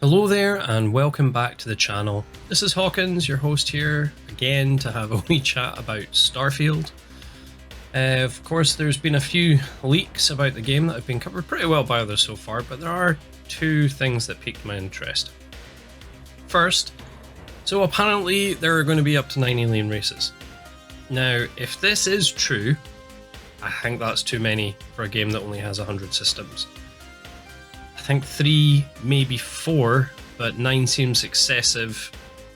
Hello there and welcome back to the channel. This is Hawkins, your host here again to have a wee chat about Starfield. Of course there's been a few leaks about the game that have been covered pretty well by others so far, but there are two things that piqued my interest. First, so apparently there are going to be up to 9 alien races. Now if this is true, I think that's too many for a game that only has 100 systems. I think 3, maybe 4, but 9 seems excessive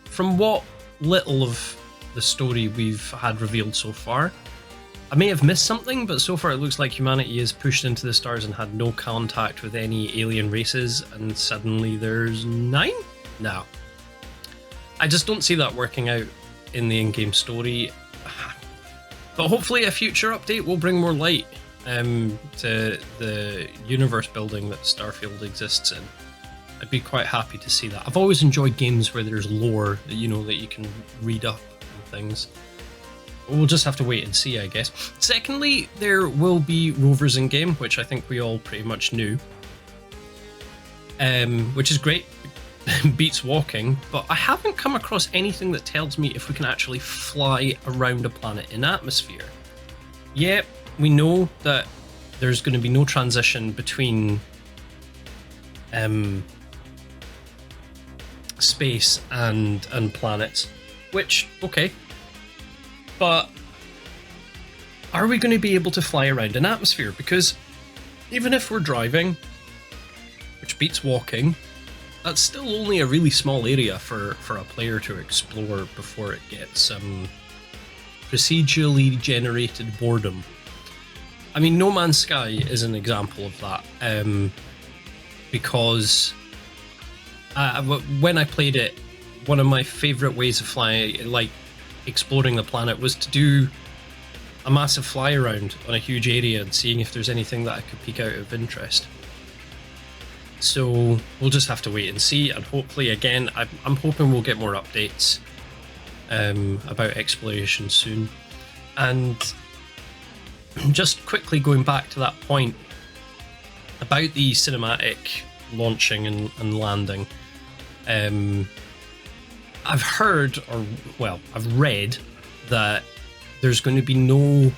from what little of the story we've had revealed so far. I may have missed something, but so far it looks like humanity is pushed into the stars and had no contact with any alien races, and suddenly there's 9? No. I just don't see that working out in the in-game story. But hopefully a future update will bring more light to the universe building that Starfield exists in. I'd be quite happy to see that. I've always enjoyed games where there's lore that that you can read up and things. We'll just have to wait and see, I guess. Secondly, there will be rovers in game, which I think we all pretty much knew, which is great. Beats walking, but I haven't come across anything that tells me if we can actually fly around a planet in atmosphere. Yep. We know that there's going to be no transition between space and planets, which, okay. But are we going to be able to fly around an atmosphere? Because even if we're driving, which beats walking, that's still only a really small area for a player to explore before it gets procedurally generated boredom. I mean, No Man's Sky is an example of that, because when I played it, one of my favourite ways of flying, like exploring the planet, was to do a massive fly around on a huge area and seeing if there's anything that I could pick out of interest. So we'll just have to wait and see, and hopefully, again, I'm hoping we'll get more updates about exploration soon. And just quickly going back to that point about the cinematic launching and landing, I've heard, I've read that there's going to be no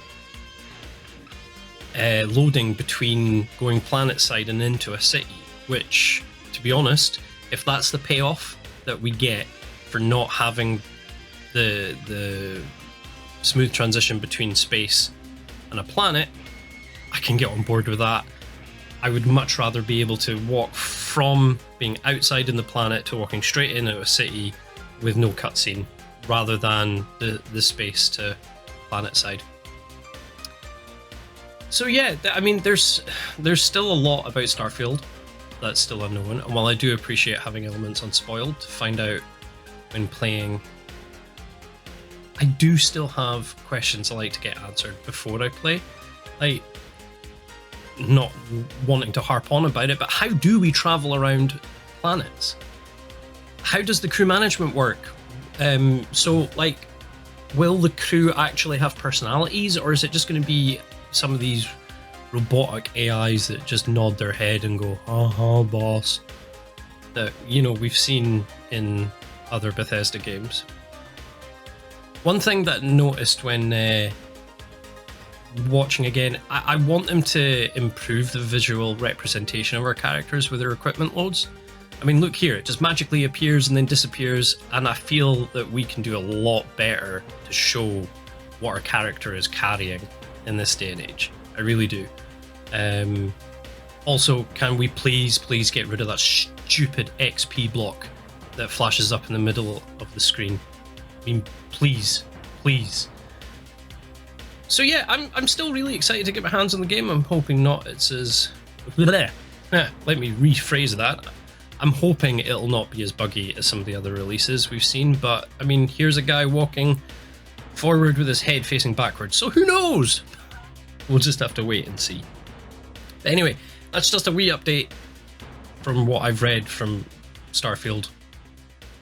loading between going planet side and into a city, which, to be honest, if that's the payoff that we get for not having the smooth transition between space and a planet, I can get on board with that. I would much rather be able to walk from being outside in the planet to walking straight into a city with no cutscene, rather than the space to planet side. So yeah, I mean, there's still a lot about Starfield that's still unknown, and while I do appreciate having elements unspoiled to find out when playing, I do still have questions I like to get answered before I play. Like, not wanting to harp on about it, but how do we travel around planets? How does the crew management work? So, like, will the crew actually have personalities, or is it just going to be some of these robotic AIs that just nod their head and go, "Uh-huh, boss," that, we've seen in other Bethesda games? One thing that I noticed when watching again, I want them to improve the visual representation of our characters with their equipment loads. I mean, look here, it just magically appears and then disappears, and I feel that we can do a lot better to show what our character is carrying in this day and age. I really do. Also, can we please get rid of that stupid XP block that flashes up in the middle of the screen? I mean, please. So yeah, I'm still really excited to get my hands on the game. I'm hoping not it's as... Let me rephrase that. I'm hoping it'll not be as buggy as some of the other releases we've seen, but I mean, here's a guy walking forward with his head facing backwards, so who knows? We'll just have to wait and see. But anyway, that's just a wee update from what I've read from Starfield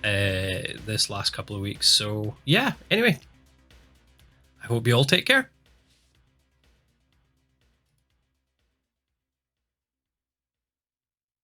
this last couple of weeks. So yeah, anyway, I hope you all take care.